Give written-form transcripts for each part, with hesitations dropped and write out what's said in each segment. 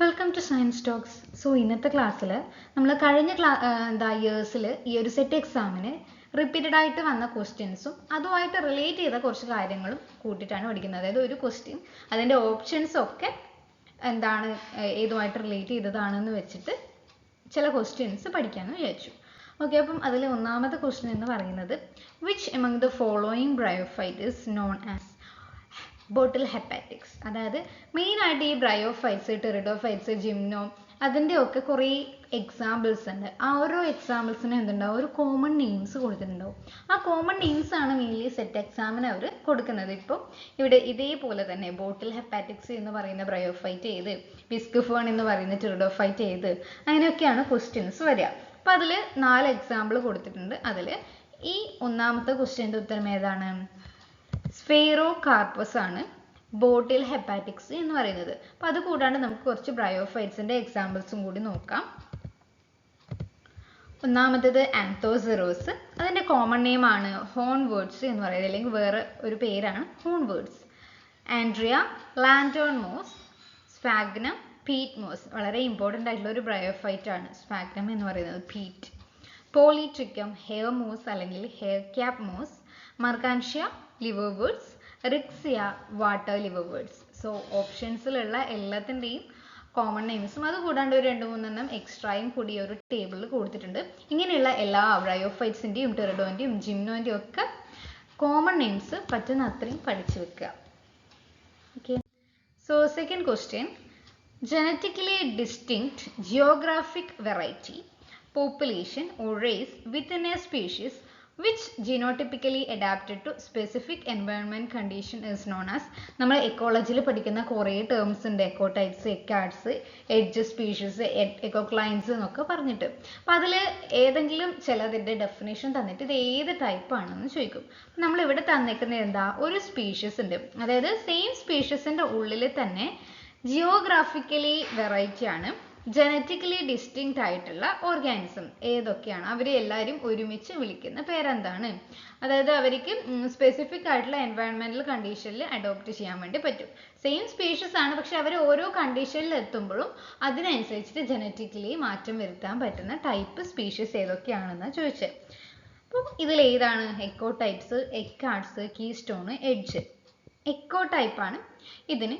Welcome two science talks. ഇന്നത്തെ ക്ലാസ്സിൽ നമ്മൾ കഴിഞ്ഞ ഇയേഴ്സിൽ ഈ ഒരു സെറ്റ് എക്സാമിന് റിപ്പീറ്റഡ് ആയിട്ട് വന്ന ക്വസ്റ്റ്യൻസും അതുമായിട്ട് റിലേറ്റ് ചെയ്ത കുറച്ച് കാര്യങ്ങളും കൂട്ടിയിട്ടാണ് പഠിക്കുന്നത്. അതായത് ഒരു ക്വസ്റ്റ്യൻ അതിൻ്റെ ഓപ്ഷൻസും ഒക്കെ ഏതുമായിട്ട് റിലേറ്റ് ചെയ്തതാണെന്ന് വെച്ചിട്ട് ചില ക്വസ്റ്റ്യൻസ് പഠിക്കാമെന്ന് വിചാരിച്ചു. ഓക്കെ, അപ്പം അതിൽ ഒന്നാമത്തെ ക്വസ്റ്റ്യൻ എന്ന് പറയുന്നത് which among the following bryophyte is known as bottle hepatics. അതായത് മെയിനായിട്ട് ഈ ബ്രയോഫൈറ്റ്സ്, ടെറിഡോഫൈറ്റ്സ്, ജിംനോ അതിൻ്റെ ഒക്കെ കുറേ എക്സാമ്പിൾസ് ഉണ്ട്. ആ ഓരോ എക്സാമ്പിൾസിന് എന്തുണ്ടാവും, ഒരു കോമൺ നെയിംസ് കൊടുത്തിട്ടുണ്ടാവും. ആ കോമൺ നെയിംസ് ആണ് മെയിൻലി സെറ്റ് എക്സാമിന് അവർ കൊടുക്കുന്നത്. ഇപ്പോൾ ഇവിടെ ഇതേപോലെ തന്നെ ബോട്ടിൽ ഹെപ്പാറ്റിക്സ് എന്ന് പറയുന്ന ബ്രയോഫൈറ്റ് ഏത്, വിസ്ക് ഫേൺ എന്ന് പറയുന്ന ടെറിഡോഫൈറ്റ് ഏത്, അങ്ങനെയൊക്കെയാണ് ക്വസ്റ്റ്യൻസ് വരിക. അപ്പോൾ അതിൽ 4 എക്സാമ്പിൾ കൊടുത്തിട്ടുണ്ട്. അതിൽ ഈ ഒന്നാമത്തെ ക്വസ്റ്റ്യൻ്റെ ഉത്തരം ഏതാണ്? സ്ഫെയറോകാർപ്പസ് ആണ് ബോട്ടിൽ ഹെപ്പാറ്റിക്സ് എന്ന് പറയുന്നത്. അപ്പം അത് കൂടാണ്ട് നമുക്ക് കുറച്ച് ബ്രയോഫൈറ്റ്സിന്റെ എക്സാമ്പിൾസും കൂടി നോക്കാം. ഒന്നാമത്തേത് ആന്തോസെറോസ്. അതിന്റെ കോമൺ നെയിം ആണ് ഹോൺ വേർഡ്സ് എന്ന് പറയുന്നത്, അല്ലെങ്കിൽ വേറെ ഒരു പേരാണ് hornworts. Andreaea, lantern moss, sphagnum, peat moss. വളരെ ഇമ്പോർട്ടൻ്റ് ആയിട്ടുള്ള ഒരു ബ്രയോഫൈറ്റ് ആണ് സ്ഫാഗ്നം എന്ന് പറയുന്നത്. പീറ്റ്. പോളിട്രിക്കം, ഹെയർ മോസ് അല്ലെങ്കിൽ hair cap moss. Marchantia, liverworts. Riccia, water liverworts. ഓപ്ഷൻസിലുള്ള എല്ലാത്തിൻ്റെയും കോമൺ നെയിംസും അത് കൂടാണ്ട് ഒരു 2-3 എക്സ്ട്രായും കൂടി ഒരു ടേബിളിൽ കൊടുത്തിട്ടുണ്ട്. ഇങ്ങനെയുള്ള എല്ലാ ബ്രയോഫൈറ്റ്സിൻ്റെയും ടെറിഡോൻ്റെയും ജിംനോൻ്റെയും ഒക്കെ കോമൺ നെയിംസ് പറ്റുന്ന അത്രയും പഠിച്ചു വെക്കുക. Okay, second question, genetically distinct geographic variety, population or race within a species which genotypically adapted to specific environment condition is known as. നമ്മൾ എക്കോളജിയിൽ പഠിക്കുന്ന കുറേ ടേംസ് ഉണ്ട്, എക്കോടൈപ്സ്, എക്കാർഡ്സ്, എഡ്ജ് സ്പീഷീസ്, എക്കോക്ലൈൻസ് എന്നൊക്കെ പറഞ്ഞിട്ട്. അപ്പം അതിൽ ഏതെങ്കിലും ചിലതിൻ്റെ ഡെഫിനേഷൻ തന്നിട്ട് ഇത് ഏത് ടൈപ്പ് ആണെന്ന് ചോദിക്കും. നമ്മൾ ഇവിടെ തന്നിരിക്കുന്നത് എന്താ, ഒരു സ്പീഷീസ് ഉണ്ട്, അതായത് സെയിം സ്പീഷീസിൻ്റെ ഉള്ളിൽ തന്നെ ജിയോഗ്രാഫിക്കലി വെറൈറ്റി ആണ്, ജനറ്റിക്കലി ഡിസ്റ്റിങ്ക്റ്റ് ആയിട്ടുള്ള ഓർഗാനിസം ഏതൊക്കെയാണ്, അവരെ എല്ലാവരും ഒരുമിച്ച് വിളിക്കുന്ന പേരെന്താണ്. അതായത് അവർക്ക് സ്പെസിഫിക് ആയിട്ടുള്ള എൻവയൺമെന്റൽ കണ്ടീഷനിൽ അഡോപ്റ്റ് ചെയ്യാൻ വേണ്ടി പറ്റും. സെയിം സ്പീഷീസ് ആണ്, പക്ഷെ അവർ ഓരോ കണ്ടീഷനിൽ എത്തുമ്പോഴും അതിനനുസരിച്ചിട്ട് ജനറ്റിക്കലി മാറ്റം വരുത്താൻ പറ്റുന്ന ടൈപ്പ് സ്പീഷീസ് ഏതൊക്കെയാണെന്ന് ചോദിച്ചത്. അപ്പം ഇതിൽ ഏതാണ് എക്കോടൈപ്സ്, എക്കാർഡ്സ്, കീസ്റ്റോൺ, എഡ്ജ്. എക്കോടൈപ്പാണ് ഇതിന്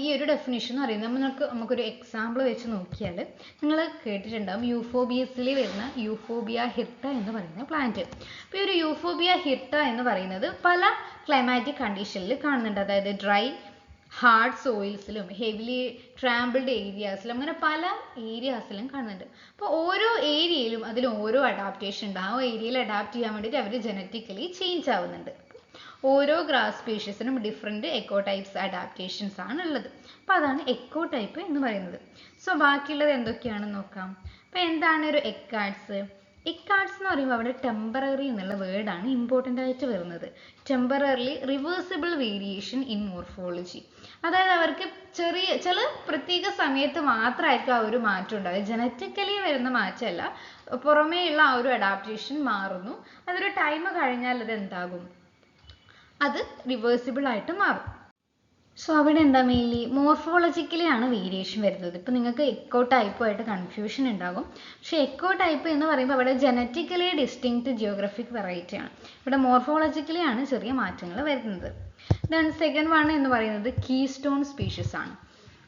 ഈ ഒരു ഡെഫിനിഷൻ എന്ന് പറയുന്നത്. നമുക്കൊരു എക്സാമ്പിൾ വെച്ച് നോക്കിയാൽ നിങ്ങൾ കേട്ടിട്ടുണ്ടാകും യൂഫോബിയസിൽ വരുന്ന യൂഫോബിയ ഹിർട്ട എന്ന് പറയുന്ന പ്ലാന്റ്. അപ്പോൾ ഈ ഒരു യൂഫോബിയ ഹിർട്ട എന്ന് പറയുന്നത് പല ക്ലൈമാറ്റിക് കണ്ടീഷനിൽ കാണുന്നുണ്ട്. അതായത് ഡ്രൈ ഹാർഡ് സോയിൽസിലും ഹെവിലി ട്രാമ്പിൾഡ് ഏരിയാസിലും അങ്ങനെ പല ഏരിയാസിലും കാണുന്നുണ്ട്. അപ്പോൾ ഓരോ ഏരിയയിലും അതിൽ ഓരോ അഡാപ്റ്റേഷൻ ഉണ്ട്. ആ ഏരിയയിൽ അഡാപ്റ്റ് ചെയ്യാൻ വേണ്ടിയിട്ട് അവർ ജനറ്റിക്കലി ചേഞ്ച് ആവുന്നുണ്ട്. ഓരോ ഗ്രാസ് സ്പീഷീസിനും ഡിഫറെൻറ്റ് എക്കോടൈപ്സ് അഡാപ്റ്റേഷൻസ് ആണ് ഉള്ളത്. അപ്പോൾ അതാണ് എക്കോടൈപ്പ് എന്ന് പറയുന്നത്. ബാക്കിയുള്ളത് എന്തൊക്കെയാണെന്ന് നോക്കാം. അപ്പോൾ എന്താണ് ഒരു എക്കാർഡ്സ്? എക്കാർഡ്സ് എന്ന് പറയുമ്പോൾ അവിടെ ടെമ്പററി എന്നുള്ള വേർഡാണ് ഇമ്പോർട്ടൻ്റ് ആയിട്ട് വരുന്നത്. Temporarily reversible variation in morphology. അതായത് അവർക്ക് ചില പ്രത്യേക സമയത്ത് മാത്രമായിരിക്കും ആ ഒരു മാറ്റം ഉണ്ടാകുക. ജനറ്റിക്കലി വരുന്ന മാറ്റമല്ല, പുറമേയുള്ള ആ ഒരു അഡാപ്റ്റേഷൻ മാറുന്നു. അതൊരു ടൈം കഴിഞ്ഞാൽ അത് എന്താകും, അത് റിവേഴ്സിബിൾ ആയിട്ട് മാറും. അവിടെ എന്താ മെയിൻലി മോർഫോളജിക്കലി ആണ് വേരിയേഷൻ വരുന്നത്. ഇപ്പം നിങ്ങൾക്ക് എക്കോടൈപ്പുമായിട്ട് കൺഫ്യൂഷൻ ഉണ്ടാകും. പക്ഷേ എക്കോടൈപ്പ് എന്ന് പറയുമ്പോൾ അവിടെ ജനറ്റിക്കലി ഡിസ്റ്റിങ്ക്റ്റ് ജിയോഗ്രഫിക് വെറൈറ്റി ആണ്. ഇവിടെ മോർഫോളജിക്കലി ആണ് ചെറിയ മാറ്റങ്ങൾ വരുന്നത്. ദെൻ സെക്കൻഡ് വൺ എന്ന് പറയുന്നത് കീസ്റ്റോൺ സ്പീഷീസ് ആണ്.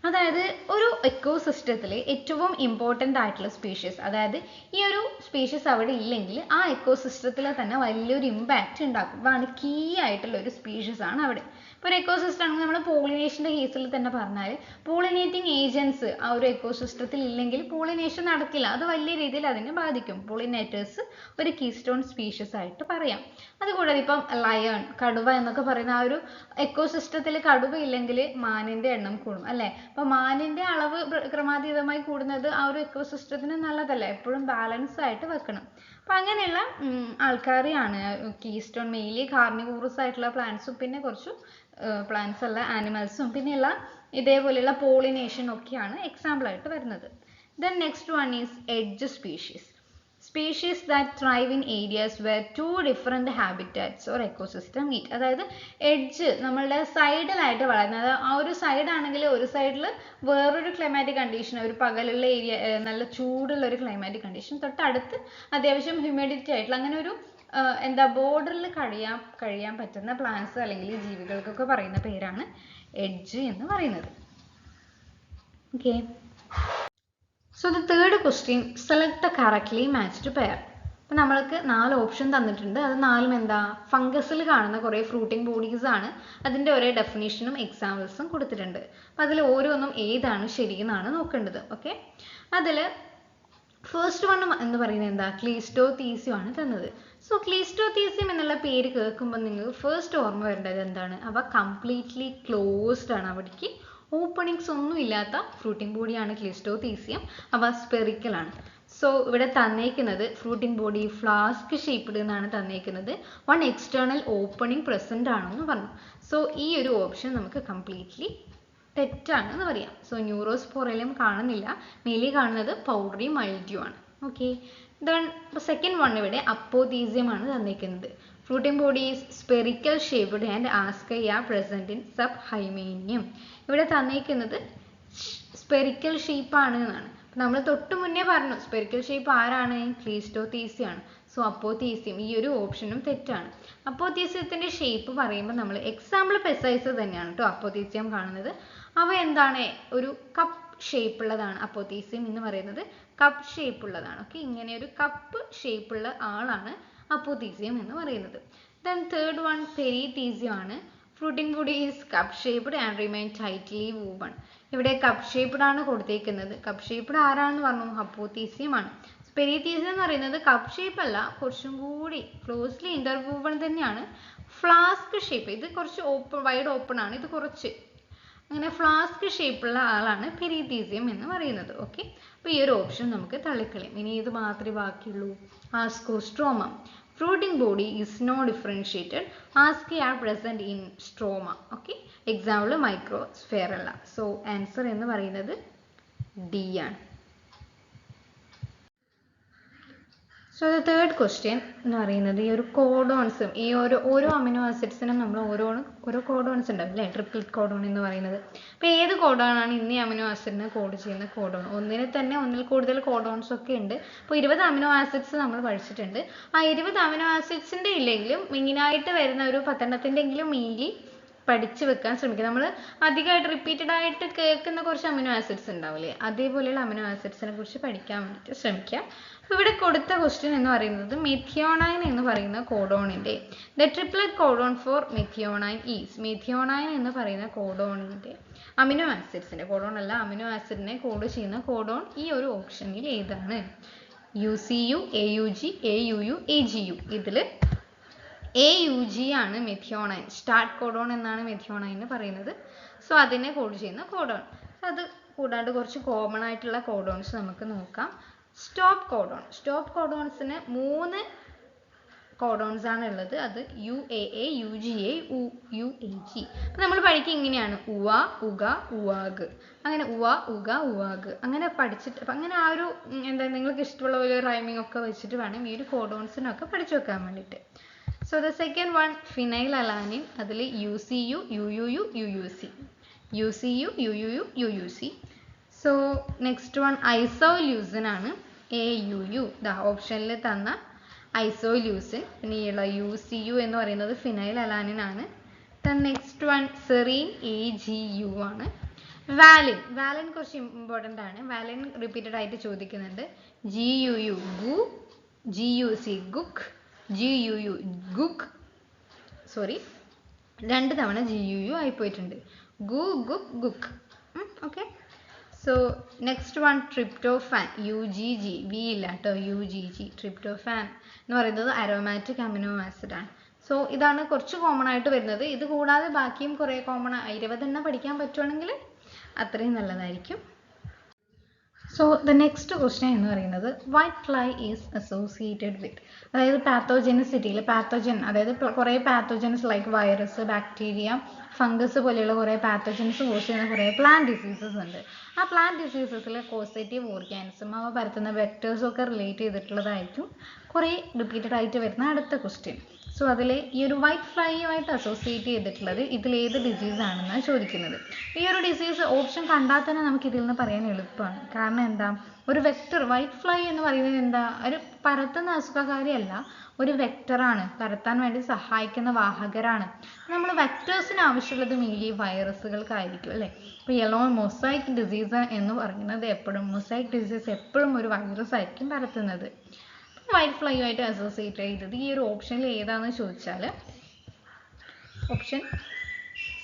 അതായത് ഒരു എക്കോസിസ്റ്റത്തിൽ ഏറ്റവും ഇമ്പോർട്ടൻ്റ് ആയിട്ടുള്ള സ്പീഷീസ്, അതായത് ഈ ഒരു സ്പീഷീസ് അവിടെ ഇല്ലെങ്കിൽ ആ എക്കോസിസ്റ്റത്തിൽ തന്നെ വലിയൊരു ഇമ്പാക്റ്റ് ഉണ്ടാക്കും. അതാണ് കീ ആയിട്ടുള്ള ഒരു സ്പീഷീസ് ആണ് അവിടെ. ഇപ്പോൾ ഒരു എക്കോസിസ്റ്റം ആണെങ്കിൽ നമ്മൾ പോളിനേഷൻ്റെ കേസിൽ തന്നെ പറഞ്ഞാൽ പോളിനേറ്റിംഗ് ഏജൻസ് ആ ഒരു എക്കോസിസ്റ്റത്തിൽ ഇല്ലെങ്കിൽ പോളിനേഷൻ നടക്കില്ല. അത് വലിയ രീതിയിൽ അതിനെ ബാധിക്കും. പോളിനേറ്റേഴ്സ് ഒരു കീസ്റ്റോൺ സ്പീഷീസ് ആയിട്ട് പറയാം. അതുകൂടാതെ ഇപ്പം ലയൺ, കടുവ എന്നൊക്കെ പറയുന്ന ആ ഒരു എക്കോസിസ്റ്റത്തിൽ കടുവ ഇല്ലെങ്കിൽ മാനിൻ്റെ എണ്ണം കൂടും അല്ലേ. അപ്പോൾ മാനിൻ്റെ അളവ് ക്രമാതീതമായി കൂടുന്നത് ആ ഒരു എക്കോസിസ്റ്റത്തിന് നല്ലതല്ല. എപ്പോഴും ബാലൻസ് ആയിട്ട് വെക്കണം. അപ്പം അങ്ങനെയുള്ള ആൾക്കാരെയാണ് കീസ്റ്റോൺ, മെയിൻലി കാർണിവോറസ് ആയിട്ടുള്ള പ്ലാന്റ്സും പിന്നെ കുറച്ച് പ്ലാന്റ്സ് അല്ല ആനിമൽസും പിന്നെയുള്ള ഇതേപോലെയുള്ള പോളിനേഷൻ ഒക്കെയാണ് എക്സാമ്പിൾ ആയിട്ട് വരുന്നത്. Then next one is edge species. species that thrive in areas where two different habitats or ecosystem meet. അതായത് എഡ്ജ് നമ്മളുടെ സൈഡിലായിട്ട് വളരുന്നത്, ആ ഒരു സൈഡ് ആണെങ്കിൽ ഒരു സൈഡിൽ വേറൊരു ക്ലൈമാറ്റിക് കണ്ടീഷൻ, ഒരു പകലുള്ള ഏരിയ, നല്ല ചൂടുള്ള ഒരു ക്ലൈമാറ്റിക് കണ്ടീഷൻ, തൊട്ടടുത്ത് അത്യാവശ്യം ഹ്യൂമിഡിറ്റി ആയിട്ടുള്ള അങ്ങനെ ഒരു എന്താ ബോർഡറിൽ കഴിയാൻ പറ്റുന്ന പ്ലാന്റ്സ് അല്ലെങ്കിൽ ജീവികൾക്കൊക്കെ പറയുന്ന പേരാണ് എഡ്ജ് എന്ന് പറയുന്നത്. Okay. So the third question, select the correctly matched pair. അപ്പോൾ നമ്മൾക്ക് 4 ഓപ്ഷൻ തന്നിട്ടുണ്ട്. അത് 4ഉം എന്താ, ഫംഗസിൽ കാണുന്ന കുറേ ഫ്രൂട്ടിംഗ് ബോഡീസ് ആണ്. അതിൻ്റെ ഒരേ ഡെഫിനേഷനും എക്സാമ്പിൾസും കൊടുത്തിട്ടുണ്ട്. അപ്പോൾ അതിൽ ഓരോന്നും ഏതാണ് ശരിയെന്നാണ് നോക്കേണ്ടത്. ഓക്കെ. അതിൽ ഫസ്റ്റ് വൺ എന്ന് പറയുന്നത് എന്താ, ക്ലീസ്റ്റോത്തീസിയം ആണ് തന്നത്. സോ ക്ലീസ്റ്റോത്തീസിയം എന്നുള്ള പേര് കേൾക്കുമ്പോൾ നിങ്ങൾക്ക് ഫസ്റ്റ് ഓർമ്മ വരേണ്ടത് എന്താണ്, അവ കംപ്ലീറ്റ്ലി ക്ലോസ്ഡ് ആണ്, അവിടേക്ക് ഓപ്പണിങ്സ് ഒന്നും ഇല്ലാത്ത ഫ്രൂട്ടിംഗ് ബോഡിയാണ് ക്ലീസ്റ്റോത്തീസിയം. അവ സ്പെറിക്കൽ ആണ്. സോ ഇവിടെ തന്നേക്കുന്നത് ഫ്രൂട്ടിംഗ് ബോഡി ഫ്ലാസ്ക് ഷേപ്പ്ഡ് എന്നാണ് തന്നേക്കുന്നത്. വൺ എക്സ്റ്റേണൽ ഓപ്പണിംഗ് പ്രസന്റ് ആണെന്ന് പറഞ്ഞു. സോ ഈ ഒരു ഓപ്ഷൻ നമുക്ക് കംപ്ലീറ്റ്ലി തെറ്റാണെന്ന് പറയാം. സോ ന്യൂറോസ്പോറയിലും കാണുന്നില്ല, മേലി കാണുന്നത് പൗഡറി മൾഡ്യൂ ആണ്. ഓക്കെ. ദെൻ സെക്കൻഡ് വൺ ഇവിടെ അപ്പോത്തീസിയം ആണ് തന്നേക്കുന്നത്. Fruiting body is spherical shaped and asci are present in subhymenium. ഇവിടെ തന്നേക്കുന്നത് സ്പെറിക്കൽ ഷേപ്പ് ആണ് എന്നാണ്. നമ്മൾ തൊട്ട് മുന്നേ പറഞ്ഞു സ്പെറിക്കൽ ഷേപ്പ് ആരാണ്, ക്ലീസ്റ്റോത്തീസിയം ആണ്. സോ അപ്പോത്തീസിയം, ഈ ഒരു ഓപ്ഷനും തെറ്റാണ്. അപ്പോത്തീസിയത്തിന്റെ ഷേപ്പ് പറയുമ്പോൾ നമ്മൾ എക്സാമ്പിൾ പെസൈസ് തന്നെയാണ് കേട്ടോ അപ്പോത്തീസിയം കാണുന്നത്. അവ എന്താണ്, ഒരു കപ്പ് ഷേപ്പ് ഉള്ളതാണ്. അപ്പോത്തീസിയം എന്ന് പറയുന്നത് കപ്പ് ഷേപ്പ് ഉള്ളതാണ്. ഓക്കെ. ഇങ്ങനെ ഒരു കപ്പ് ഷേപ്പ് ഉള്ള ആളാണ് അപ്പോത്തീസിയം എന്ന് പറയുന്നത്. ദെൻ തേർഡ് വൺ പെരിത്തീസിയം ആണ്. Fruiting body is cup shaped and remain tightly woven. ഇവിടെ കപ്പ് ഷേപ്ഡ് ആണ് കൊടുത്തേക്കുന്നത്. കപ്പ് ഷേപ്ഡ് ആരാണെന്ന് പറഞ്ഞു, അപ്പോത്തീസിയം ആണ്. പെരിത്തീസിയം എന്ന് പറയുന്നത് കപ്പ് ഷേപ്പ് അല്ല, കുറച്ചും കൂടി ക്ലോസ്ലി ഇന്റർവൂവൺ തന്നെയാണ്. ഫ്ലാസ്ക് ഷേപ്പ്, ഇത് കുറച്ച് വൈഡ് ഓപ്പൺ ആണ്, ഇത് കുറച്ച് അങ്ങനെ ഫ്ലാസ്ക് ഷേപ്പുള്ള ആളാണ് പെരിത്തീസിയം എന്ന് പറയുന്നത്. ഓക്കെ. അപ്പോൾ ഈ ഒരു ഓപ്ഷൻ നമുക്ക് തള്ളിക്കളയും. ഇനി ഇത് മാത്രമേ ബാക്കിയുള്ളൂ, ആസ്കോസ്ട്രോമ. Fruiting body is no differentiated. Asci are present in stroma. Okay. Example microspherella. So answer എന്ന് പറയുന്നത് D ആണ്. So the third question എന്ന് പറയുന്നത് ഈ ഒരു കോഡോൺസും ഈ ഓരോ അമിനോ ആസിഡ്സിനും നമ്മൾ ഓരോ കോഡോൺസ് ഉണ്ടാവും അല്ലേ, ട്രിപ്ലറ്റ് കോഡോൺ എന്ന് പറയുന്നത്. അപ്പോൾ ഏത് കോഡോണാണ് ഇന്നീ അമിനോ ആസിഡിനെ കോഡ് ചെയ്യുന്ന കോഡോൺ? ഒന്നിൽ കൂടുതൽ കോഡോൺസ് ഒക്കെ ഉണ്ട്. അപ്പോൾ 20 അമിനോ ആസിഡ്സ് നമ്മൾ പഠിച്ചിട്ടുണ്ട്. ആ 20 അമിനോ ആസിഡ്സിൻ്റെ ഇല്ലെങ്കിലും മെയിനായിട്ട് വരുന്ന ഒരു 10 മീലി പഠിച്ചു വെക്കാൻ ശ്രമിക്കുക. നമ്മൾ അധികമായിട്ട് റിപ്പീറ്റഡ് ആയിട്ട് കേൾക്കുന്ന കുറച്ച് അമിനോ ആസിഡ്സ് ഉണ്ടാവില്ലേ, അതേപോലെയുള്ള അമിനോ ആസിഡ്സിനെ കുറിച്ച് പഠിക്കാൻ വേണ്ടിയിട്ട് ശ്രമിക്കുക. അപ്പോൾ ഇവിടെ കൊടുത്ത ക്വസ്റ്റ്യൻ എന്ന് പറയുന്നത് മെഥിയോണൈൻ എന്ന് പറയുന്ന കോഡോണിൻ്റെ the triplet codon for methionine is. Methionine എന്ന് പറയുന്ന കോഡോണിൻ്റെ അമിനോ ആസിഡ്സിൻ്റെ കോഡോൺ അല്ല, അമിനോ ആസിഡിനെ കോഡ് ചെയ്യുന്ന കോഡോൺ ഈ ഒരു ഓപ്ഷനിൽ ഏതാണ്? UCU, AUG, AUU, AGU. ഇതിൽ AUG ആണ് മെഥിയോണൈൻ. സ്റ്റാർട്ട് കോഡോൺ എന്നാണ് മെഥിയോണൈന് പറയുന്നത്. സോ അതിനെ കോഡ് ചെയ്യുന്ന കോഡോൺ. അത് കൂടാണ്ട് കുറച്ച് കോമൺ ആയിട്ടുള്ള കോഡോൺസ് നമുക്ക് നോക്കാം. Stop codon. സ്റ്റോപ്പ് കോഡോൺസിന് 3 കോഡോൺസ് ആണ് ഉള്ളത്. അത് UAA, UGA, UAG. നമ്മൾ പഠിക്കുക ഇങ്ങനെയാണ്, ഉവ, ഉഗ, ഉവാഗ്, അങ്ങനെ ഉവ, ഉഗ, ഉവാഗ് അങ്ങനെ പഠിച്ചിട്ട് അങ്ങനെ ആ ഒരു എന്താ നിങ്ങൾക്ക് ഇഷ്ടമുള്ള ഒരു റൈമിംഗ് ഒക്കെ വെച്ചിട്ട് വേണം ഈ ഒരു കോഡോൺസിനൊക്കെ പഠിച്ചു വെക്കാൻ വേണ്ടിയിട്ട്. So the second one, phenylalanine. അതിൽ UCU, UUU, UUC. UCU, UUU, UUC. So next one isoleucine ആണ്. AUU. ദാ ഓപ്ഷനിൽ തന്ന ഐസോല്യൂസിൻ. പിന്നെ ഈ UCU എന്ന് പറയുന്നത് ഫിനൈലലാനിൻ ആണ്. Then next one serine, AGU ആണ്. വാലിൻ. വാലിൻ കുറച്ച് ഇമ്പോർട്ടൻ്റ് ആണ്. വാലിൻ റിപ്പീറ്റഡ് ആയിട്ട് ചോദിക്കുന്നുണ്ട്. GUU, ഗു, GUC, ഗുക്ക്, GUU, ഗുക്ക്. സോറി, 2 തവണ GUU ആയിപ്പോയിട്ടുണ്ട്. ഗു, ഗുക്ക്, ഗുക്ക്. Okay. So next one tryptophan. UGG. വി ഇല്ല കേട്ടോ, UGG. ട്രിപ്റ്റോഫാൻ എന്ന് പറയുന്നത് അരോമാറ്റിക് അമിനോ ആസിഡ് ആണ്. സോ ഇതാണ് കുറച്ച് കോമൺ ആയിട്ട് വരുന്നത്. ഇത് കൂടാതെ ബാക്കിയും കുറേ കോമൺ 20 പഠിക്കാൻ പറ്റുവാണെങ്കിൽ അത്രയും നല്ലതായിരിക്കും. സോ ദ നെക്സ്റ്റ് ക്വസ്റ്റ്യൻ എന്ന് പറയുന്നത് white fly is associated with, അതായത് പാത്തോജനിസിറ്റിയിൽ പാത്തോജൻ, അതായത് കുറേ pathogens like virus, bacteria, fungus പോലെയുള്ള കുറേ പാത്തോജൻസ് കോസ് ചെയ്യുന്ന കുറേ പ്ലാന്റ് ഡിസീസസ് ഉണ്ട്. ആ പ്ലാന്റ് ഡിസീസസിലെ കോസേറ്റീവ് ഓർഗാനിസം, അവ പരത്തുന്ന വെക്ടേഴ്സും ഒക്കെ റിലേറ്റ് ചെയ്തിട്ടുള്ളതായിരിക്കും കുറേ റിപ്പീറ്റഡ് ആയിട്ട് വരുന്ന അടുത്ത ക്വസ്റ്റ്യൻ. സോ അതിൽ ഈ ഒരു വൈറ്റ് ഫ്ലൈയുമായിട്ട് അസോസിയേറ്റ് ചെയ്തിട്ടുള്ളത് ഇതിലേത് ഡിസീസ് ആണെന്നാണ് ചോദിക്കുന്നത്. ഈ ഒരു ഡിസീസ് ഓപ്ഷൻ കണ്ടാൽ തന്നെ നമുക്ക് ഇതിൽ നിന്ന് പറയാൻ എളുപ്പമാണ്. കാരണം എന്താ, ഒരു വെക്ടർ, വൈറ്റ് ഫ്ലൈ എന്ന് പറയുന്നത് എന്താ, ഒരു പരത്തുന്ന അസുഖകാരിയല്ല, ഒരു വെക്ടറാണ്, പരത്താൻ വേണ്ടി സഹായിക്കുന്ന വാഹകരാണ്. നമ്മൾ വെക്ടേഴ്സിന് ആവശ്യമുള്ളത് മെയിൻലി വൈറസുകൾക്കായിരിക്കും അല്ലേ. ഇപ്പോൾ യെല്ലോ മൊസൈക്ക് ഡിസീസ് എന്ന് പറയുന്നത് എപ്പോഴും, മൊസൈക്ക് ഡിസീസ് എപ്പോഴും ഒരു വൈറസ് ആയിരിക്കും പരത്തുന്നത്. വൈറ്റ് ഫ്ലൈയുമായിട്ട് അസോസിയേറ്റ് ചെയ്തത് ഈ ഒരു ഓപ്ഷനിൽ ഏതാണെന്ന് ചോദിച്ചാൽ ഓപ്ഷൻ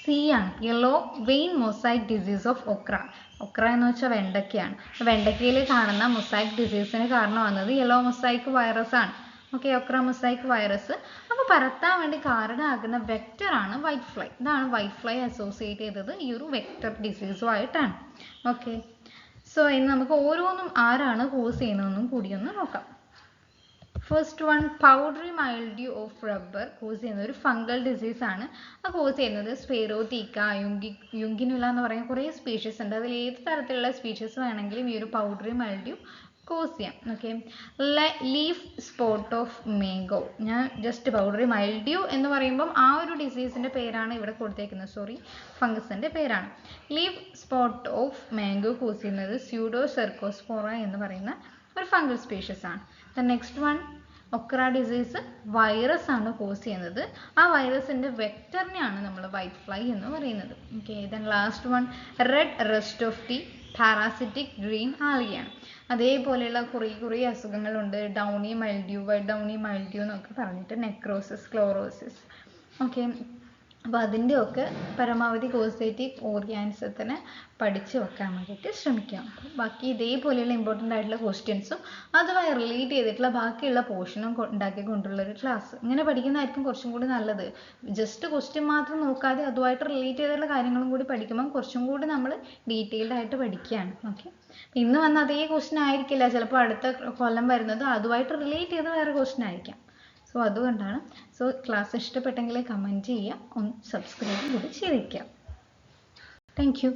സി ആണ്, yellow vein mosaic disease of okra. Okra എന്ന് വെച്ചാൽ വെണ്ടയ്ക്കയാണ്. വെണ്ടയ്ക്കയിൽ കാണുന്ന മൊസൈക്ക് ഡിസീസിന് കാരണം വന്നത് യെല്ലോ മൊസൈക്ക് വൈറസ് ആണ്. Okay, okra mosaic virus. അപ്പോൾ പരത്താൻ വേണ്ടി കാരണമാകുന്ന വെക്ടറാണ് വൈറ്റ് ഫ്ലൈ. ഇതാണ് വൈറ്റ് ഫ്ലൈ അസോസിയേറ്റ് ചെയ്തത് ഈ ഒരു വെക്ടർ ഡിസീസുമായിട്ടാണ്. ഓക്കെ, സോ ഇനി നമുക്ക് ഓരോന്നും ആരാണ് കോസ് ചെയ്യുന്നതെന്നും കൂടി ഒന്ന് നോക്കാം. First one, powdery mildew of rubber cause ചെയ്യുന്ന ഒരു ഫംഗൽ ഡിസീസ് ആണ്. അത് കോസ് ചെയ്യുന്നത് സ്പെറോതീക്ക, യുങ്കിനുല എന്ന് പറയുന്ന കുറേ സ്പീഷീസ് ഉണ്ട്. അതിൽ ഏത് തരത്തിലുള്ള സ്പീഷീസ് വേണമെങ്കിലും ഈ ഒരു പൗഡറി മൈൽഡ്യൂ കോസ് ചെയ്യാം. Okay, leaf spot of mango. ഞാൻ ജസ്റ്റ് പൗഡറി മൈൽഡ്യൂ എന്ന് പറയുമ്പം ആ ഒരു ഡിസീസിൻ്റെ പേരാണ് ഇവിടെ കൊടുത്തേക്കുന്നത്, സോറി, ഫംഗസിൻ്റെ പേരാണ്. Leaf spot of mango cause ചെയ്യുന്നത് സ്യൂഡോസെർക്കോസ്പോറ എന്ന് പറയുന്ന ഒരു ഫംഗൽ സ്പീഷീസ് ആണ്. The next one, okra disease virus ആണ് കോസ് ചെയ്യുന്നത്. ആ വൈറസിൻ്റെ വെക്ടറിനെയാണ് നമ്മൾ വൈറ്റ് ഫ്ലൈ എന്ന് പറയുന്നത്. Okay, then last one, red rust of tea parasitic green ആൽഗയാണ്. അതേപോലെയുള്ള കുറേ അസുഖങ്ങളുണ്ട്, downy mildew, white downy mildew എന്നൊക്കെ പറഞ്ഞിട്ട്, നെക്രോസിസ്, ക്ലോറോസിസ്. ഓക്കെ, അപ്പോൾ അതിൻ്റെയൊക്കെ പരമാവധി കോസേറ്റീവ് ഓർഗാനിസത്തിനെ പഠിച്ച് വെക്കാൻ വേണ്ടിയിട്ട് ശ്രമിക്കാം. ബാക്കി ഇതേപോലെയുള്ള ഇമ്പോർട്ടൻ്റ് ആയിട്ടുള്ള ക്വസ്റ്റ്യൻസും അതുമായി റിലേറ്റ് ചെയ്തിട്ടുള്ള ബാക്കിയുള്ള പോർഷനും ഉണ്ടാക്കിക്കൊണ്ടുള്ളൊരു ക്ലാസ് ഇങ്ങനെ പഠിക്കുന്നതായിരിക്കും കുറച്ചും കൂടി നല്ലത്. ജസ്റ്റ് ക്വസ്റ്റ്യൻ മാത്രം നോക്കാതെ അതുമായിട്ട് റിലേറ്റ് ചെയ്തിട്ടുള്ള കാര്യങ്ങളും കൂടി പഠിക്കുമ്പോൾ കുറച്ചും കൂടി നമ്മൾ ഡീറ്റെയിൽഡ് ആയിട്ട് പഠിക്കുകയാണ്. ഓക്കെ, ഇന്ന് വന്ന അതേ ക്വസ്റ്റ്യൻ ആയിരിക്കില്ല ചിലപ്പോൾ അടുത്ത കൊല്ലം വരുന്നത്, അതുമായിട്ട് റിലേറ്റ് ചെയ്ത് വേറെ ക്വസ്റ്റ്യൻ ആയിരിക്കാം. സോ അതുകൊണ്ടാണ്. സോ ക്ലാസ് ഇഷ്ടപ്പെട്ടെങ്കിൽ കമൻറ്റ് ചെയ്യുക, ഒന്ന് സബ്സ്ക്രൈബ് കൂടി ചെയ്തിരിക്കുക. Thank you.